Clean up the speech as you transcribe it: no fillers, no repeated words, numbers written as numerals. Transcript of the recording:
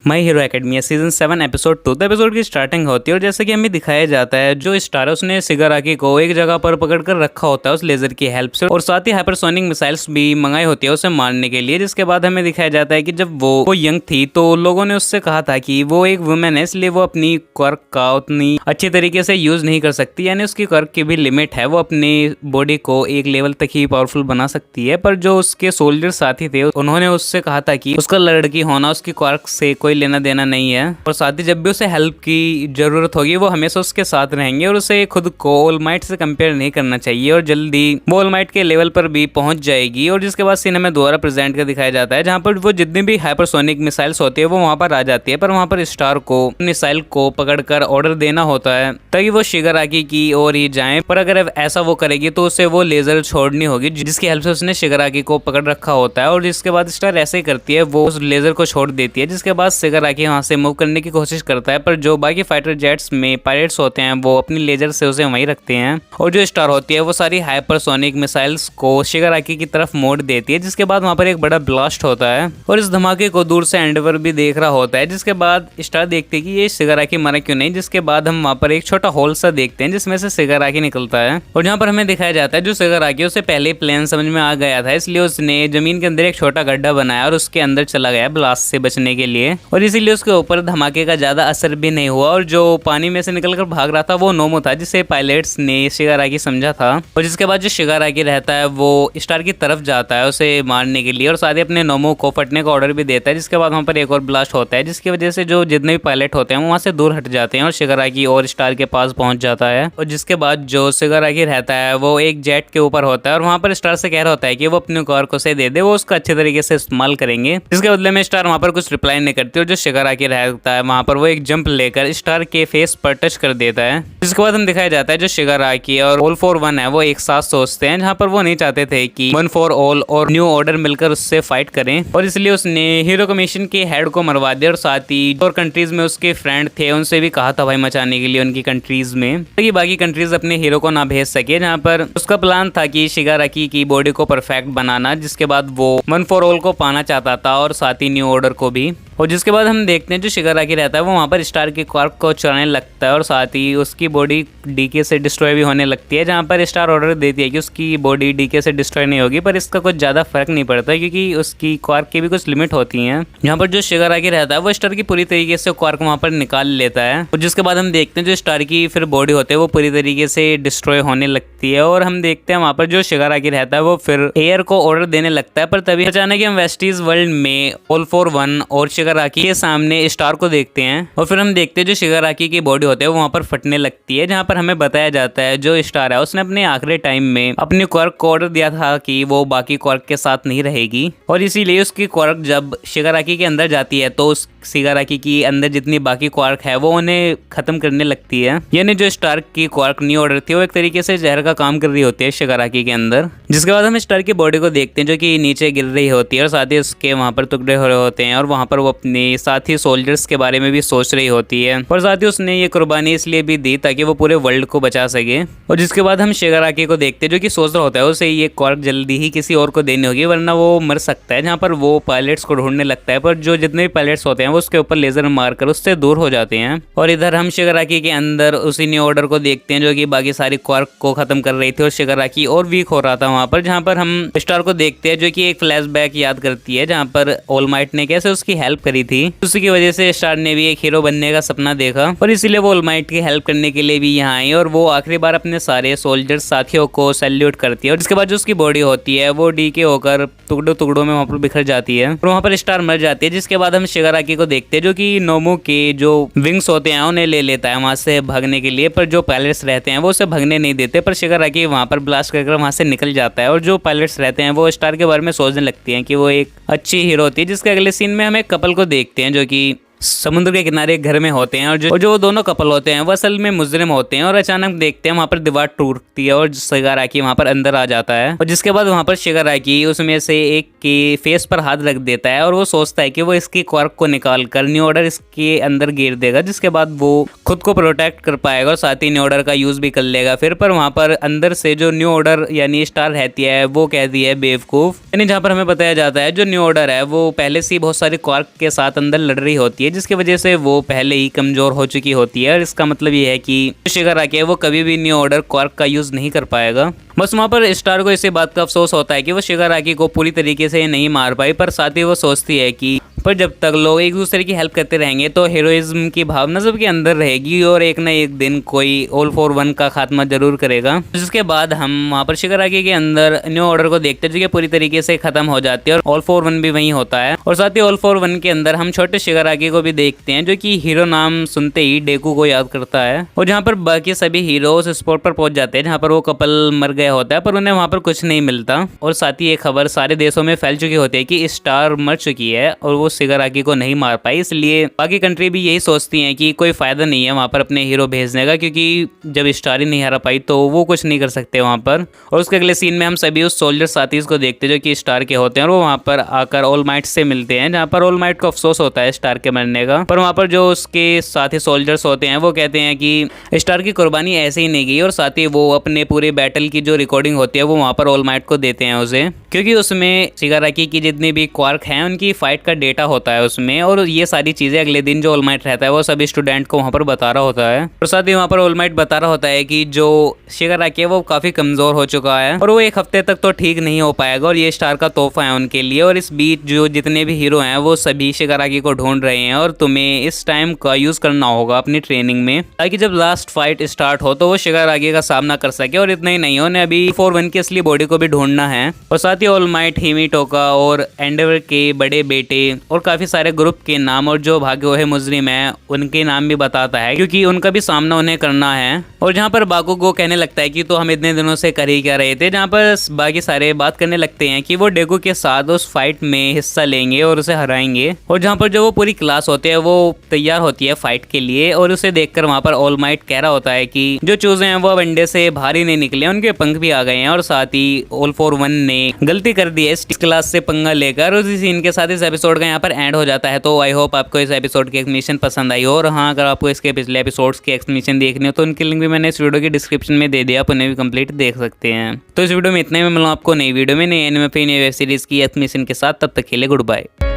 माई hero academia season 7 episode 2। तो episode की starting होती है और जैसे कि हमें दिखाया जाता है जो स्टार है उसने शिगाराकी को एक जगह पर पकड़ कर रखा होता है उस लेजर की हेल्प से, और साथ ही हाइपरसोनिक मिसाइल्स भी मंगाई होती है उसे मारने के लिए। जिसके बाद हमें दिखाया जाता है कि जब वो यंग थी तो लोगों ने उससे कहा था कि वो एक वुमेन है, इसलिए वो अपनी क्वर्क का उतनी अच्छी तरीके से यूज नहीं कर सकती, यानी उसकी क्वर्क की भी लिमिट है, वो अपनी बॉडी को एक लेवल तक ही पावरफुल बना सकती है। पर जो उसके सोल्जर साथी थे उन्होंने उससे कहा था कि उसका लड़की होना उसकी क्वर्क से कोई लेना देना नहीं है, और साथ ही जब भी उसे हेल्प की जरूरत होगी वो हमेशा उसके साथ रहेंगे, और उसे खुद को ऑलमाइट से कंपेयर नहीं करना चाहिए, और जल्दी वो ऑलमाइट के लेवल पर भी पहुंच जाएगी। और जिसके बाद सीन हमें दोबारा प्रेजेंट कर दिखाया जाता है जहां पर वो जितनी भी हाइपरसोनिक मिसाइल्स होती है वो वहां पर आ जाती है, पर वहां पर स्टार को मिसाइल को पकड़कर ऑर्डर देना होता है ताकि वो शिगाराकी की ओर ही जाए। पर अगर ऐसा वो करेगी तो उसे वो लेजर छोड़नी होगी जिसकी हेल्प से उसने शिगाराकी को पकड़ रखा होता है, और जिसके बाद स्टार ऐसे ही करती है, वो उस लेजर को छोड़ देती है। जिसके बाद शिगाराकी वहां से मूव करने की कोशिश करता है, पर जो बाकी फाइटर जेट्स में पायलट्स होते हैं वो अपनी लेजर से उसे वहीं रखते हैं, और जो स्टार होती है वो सारी हाइपरसोनिक मिसाइल्स को शिगाराकी की तरफ मोड़ देती है। जिसके बाद वहां पर एक बड़ा ब्लास्ट होता है और इस धमाके को दूर से एंडेवर भी देख रहा होता है। जिसके बाद स्टार देखते हैं कि ये शिगाराकी मरा क्यों नहीं। जिसके बाद हम वहां पर एक छोटा होल सा देखते हैं जिसमें से शिगाराकी निकलता है, और जहाँ पर हमें दिखाया जाता है जो शिगाराकी उसे पहले प्लान समझ में आ गया था, इसलिए उसने जमीन के अंदर एक छोटा गड्ढा बनाया और उसके अंदर चला गया ब्लास्ट से बचने के लिए, और इसीलिए उसके ऊपर धमाके का ज्यादा असर भी नहीं हुआ। और जो पानी में से निकलकर भाग रहा था वो नोमो था जिसे पायलट्स ने शिगाराकी समझा था, और जिसके बाद जो शिगाराकी रहता है वो स्टार की तरफ जाता है उसे मारने के लिए, और साथ ही अपने नोमो को फटने का ऑर्डर भी देता है। जिसके बाद वहाँ पर एक और ब्लास्ट होता है जिसकी वजह से जो जितने भी पायलट होते हैं वहाँ से दूर हट जाते हैं और शिगाराकी और स्टार के पास पहुंच जाता है। और जिसके बाद जो शिगाराकी रहता है वो एक जेट के ऊपर होता है और वहाँ पर स्टार से कह रहा होता है कि वो अपने कार को से दे दे, वो उसका अच्छे तरीके से इस्तेमाल करेंगे। जिसके बदले में स्टार वहाँ पर कुछ रिप्लाई नहीं करती, और जो शिगाराकी रहता है वहाँ पर वो एक जंप लेकर स्टार के फेस पर टच कर देता है। जिसके बाद हम दिखाया जाता है जो शिगाराकी और ऑल फॉर वन है वो एक साथ सोचते हैं, जहाँ पर वो नहीं चाहते थे कि वन फॉर ऑल और न्यू ऑर्डर मिलकर उससे फाइट करें, और इसलिए उसने हीरो कमीशन के हेड को मरवा दिया, और साथ ही और कंट्रीज में उसके फ्रेंड थे उनसे भी कहा था भाई मचाने के लिए उनकी कंट्रीज में, ताकि बाकी कंट्रीज अपने हीरो को ना भेज सके। जहाँ पर उसका प्लान था कि शिगाराकी की बॉडी को परफेक्ट बनाना, जिसके बाद वो वन फॉर ऑल को पाना चाहता था और साथ ही न्यू ऑर्डर को भी। और जिसके बाद हम देखते हैं जो शिगाराकी रहता है वो वहाँ पर स्टार के क्वार्क को चुराने लगता है, और साथ ही उसकी बॉडी डीके से डिस्ट्रॉय भी होने लगती है, जहाँ पर स्टार ऑर्डर देती है कि उसकी बॉडी डीके से डिस्ट्रॉय नहीं होगी, पर इसका कुछ ज़्यादा फर्क नहीं पड़ता क्योंकि उसकी क्वार्क की भी कुछ लिमिट होती हैं। यहाँ पर जो शिगाराकी रहता है वो स्टार की पूरी तरीके से क्वार्क वहाँ पर निकाल लेता है, और जिसके बाद हम देखते हैं जो स्टार की फिर बॉडी होती है वो पूरी तरीके से डिस्ट्रॉय होने लगती है, और हम देखते हैं वहाँ पर जो शिगाराकी रहता है वो फिर एयर को ऑर्डर देने लगता है। पर तभी अचानक हम वेस्टीज वर्ल्ड में ऑल फॉर वन और शिगाराकी के सामने स्टार को देखते हैं, और फिर हम देखते हैं जो शिगाराकी की बॉडी होती है वो वहाँ पर फटने लगती है, जहाँ पर हमें बताया जाता है जो स्टार है उसने अपने आखिरी टाइम में अपनी क्वार्क को ऑर्डर दिया था कि वो बाकी क्वार्क के साथ नहीं रहेगी, और इसीलिए उसकी क्वार्क जब शिगाराकी के अंदर जाती है तो उस शिगाराकी की अंदर जितनी बाकी क्वार्क है वो उन्हें खत्म करने लगती है, यानी जो स्टार की क्वार्क न्यू ऑर्डर थी वो एक तरीके से जहर का काम कर रही होती है शिगाराकी के अंदर। जिसके बाद हम स्टार की बॉडी को देखते हैं जो कि नीचे गिर रही होती है, और साथ ही उसके वहाँ पर टुकड़े हो रहे होते हैं, और वहाँ पर वो अपने साथी सोल्जर्स के बारे में भी सोच रही होती है, और साथ ही उसने ये कुर्बानी इसलिए भी दी ताकि वो पूरे वर्ल्ड को बचा सके। और जिसके बाद हम शिगाराकी को देखते हैं जो कि सोच रहा होता है उसे ये क्वार्क जल्दी ही किसी और को देनी होगी वरना वो मर सकता है, जहाँ पर वो पायलट्स को ढूंढने लगता है, पर जो जितने भी पायलट्स होते हैं वो उसके ऊपर लेजर मारकर उससे दूर हो जाते हैं। और इधर हम शिगाराकी के अंदर उसी न्यू ऑर्डर को देखते हैं जो कि बाकी सारी क्वार्क को खत्म कर रही थी, और शिगाराकी और वीक हो रहा था वहाँ पर, जहाँ पर हम स्टार को देखते हैं जो कि एक फ्लैशबैक याद करती है जहाँ पर ऑलमाइट ने कैसे उसकी हेल्प करी थी, उसी की वजह से स्टार ने भी एक हीरो बनने का सपना देखा, और इसीलिए वो ऑलमाइट की हेल्प करने के लिए भी यहाँ आई, और वो आखिरी बार अपने सारे सोल्जर साथियों को सैल्यूट करती है, और जिसके बाद जो उसकी बॉडी होती है वो डीके होकर टुकड़ों टुकड़ों में वहाँ पर बिखर जाती है, और वहाँ पर स्टार मर जाती है। जिसके बाद हम शिगाराकी को देखते हैं जो कि नोमो के जो विंग्स होते हैं उन्हें ले लेता है वहाँ से भागने के लिए, पर जो पायलट्स रहते हैं वो उसे भागने नहीं देते, पर शिगाराकी वहाँ पर ब्लास्ट कर वहाँ से निकल जाता है, और जो पायलट्स रहते हैं वो स्टार के बारे में सोचने लगती हैं कि वो एक अच्छी हीरो होती है। जिसके अगले सीन में हम एक कपल को देखते हैं जो कि समुद्र के किनारे घर में होते हैं, और जो दोनों कपल होते हैं वो असल में मुजरिम होते हैं, और अचानक देखते हैं वहाँ पर दीवार टूटती है और शिगाराकी वहाँ पर अंदर आ जाता है, और जिसके बाद वहाँ पर शिगाराकी उसमें से एक के फेस पर हाथ रख देता है, और वो सोचता है कि वो इसकी क्वार्क को निकाल कर न्यू ऑर्डर इसके अंदर गिर देगा, जिसके बाद वो खुद को प्रोटेक्ट कर पाएगा और साथ ही न्यू ऑर्डर का यूज भी कर लेगा फिर। पर वहाँ पर अंदर से जो न्यू ऑर्डर यानी स्टार रहती है वो कहती है बेवकूफ, यानी जहाँ पर हमें बताया जाता है जो न्यू ऑर्डर है वो पहले से ही बहुत सारी क्वार्क के साथ अंदर लड़ रही होती है, है, जिसकी वजह से वो पहले ही कमज़ोर हो चुकी होती है। और इसका मतलब ये है कि शिगाराकी है वो कभी भी न्यू ऑर्डर क्वार्क का यूज़ नहीं कर पाएगा। बस वहाँ पर स्टार को इसी बात का अफसोस होता है कि वो शिगाराकी को पूरी तरीके से नहीं मार पाई, पर साथ ही वो सोचती है कि पर जब तक लोग एक दूसरे की हेल्प करते रहेंगे तो हीरोइज्म की भावना सबके अंदर रहेगी और एक ना एक दिन कोई ऑल फॉर वन का खात्मा जरूर करेगा। जिसके बाद हम वहाँ पर शिगाराकी के अंदर न्यू ऑर्डर को देखते हैं जो कि पूरी तरीके से खत्म हो जाती है और ऑल फॉर वन भी वहीं होता है। और साथ ही ऑल फॉर वन के अंदर हम छोटे शिगाराकी को भी देखते हैं जो कि हीरो नाम सुनते ही डेकू को याद करता है। और जहाँ पर बाकी सभी हीरो उस स्पॉट पर पहुंच जाते हैं जहाँ पर वो कपल मर गया होता है, पर उन्हें वहाँ पर कुछ नहीं मिलता। और साथ ही ये खबर सारे देशों में फैल चुकी होती है कि स्टार मर चुकी है और वो शिगाराकी को नहीं मार पाई। इसलिए बाकी कंट्री भी यही सोचती हैं कि कोई फायदा नहीं है वहाँ पर अपने हीरो भेजने का, क्योंकि जब स्टार ही नहीं हरा पाई तो वो कुछ नहीं कर सकते वहाँ पर। और उसके अगले सीन में हम सभी उस सोल्जर साथी को देखते हैं जो कि स्टार के होते हैं और वो वहाँ पर आकर ऑल माइट से मिलते हैं, जहाँ पर ऑल माइट को अफसोस होता है स्टार के मरने का। पर वहाँ पर जो उसके साथी सोल्जर्स होते हैं वो कहते हैं कि स्टार की कुर्बानी ऐसे ही नहीं गई। और साथ ही वो अपने पूरे बैटल की जो रिकॉर्डिंग होती है वो वहाँ पर ऑल माइट को देते हैं उसे, क्योंकि उसमें शिगाराकी की जितनी भी क्वार्क हैं उनकी फाइट का डेटा होता है उसमें। और ये सारी चीज़ें अगले दिन जो ऑल माइट रहता है वो सभी स्टूडेंट को वहाँ पर बता रहा होता है। और साथ ही वहाँ पर ऑल माइट बता रहा होता है कि जो शिगाराकी है वो काफ़ी कमज़ोर हो चुका है और वो एक हफ्ते तक तो ठीक नहीं हो पाएगा और ये स्टार का तोहफा है उनके लिए। और इस बीच जो जितने भी हीरो हैं वो सभी शिगाराकी को ढूंढ रहे हैं और तुम्हें इस टाइम का यूज़ करना होगा अपनी ट्रेनिंग में, ताकि जब लास्ट फाइट स्टार्ट हो तो वो शिगाराकी का सामना कर सके। और इतना ही नहीं, उन्हें अभी 4-1 की असली बॉडी को भी ढूंढना है। और साथ ही ऑल माइट हिमिटोका और एंडेवर के बड़े बेटे और काफ़ी सारे ग्रुप के नाम और जो भागे हुए मुजरिम है उनके नाम भी बताता है, क्योंकि उनका भी सामना उन्हें करना है। और जहाँ पर बाकुगो कहने लगता है कि तो हम इतने दिनों से कर ही क्या रहे थे, जहाँ पर बाकी सारे बात करने लगते हैं कि वो डेकू के साथ उस फाइट में हिस्सा लेंगे और उसे हराएंगे। और जहाँ पर जो वो पूरी क्लास होती है वो तैयार होती है फाइट के लिए और उसे देखकर वहाँ पर ऑल माइट कह रहा होता है कि जो चूजे हैं वो अंडे से बाहर ही नहीं निकले, उनके पंख भी आ गए हैं। और साथ ही ऑल फॉर वन ने गलती कर दी है इस क्लास से पंगा लेकर। उसी सीन के साथ इस एपिसोड का यहाँ पर एंड हो जाता है। तो आई होप आपको इस एपिसोड की एक्सप्लेनेशन पसंद आई हो। और हाँ, अगर आपको इसके पिछले एपिसोड्स की एक्सप्लेनेशन देखनी हो तो उनकी लिंक भी मैंने इस वीडियो की डिस्क्रिप्शन में दे दिया, आप उन्हें भी कंप्लीट देख सकते हैं। तो इस वीडियो में इतना ही, मैं मिलूँ आपको नई वीडियो में नई एनिमे पे नई वेब सीरीज की एक्सप्लेनेशन के साथ। तब तक के लिए गुड बाय।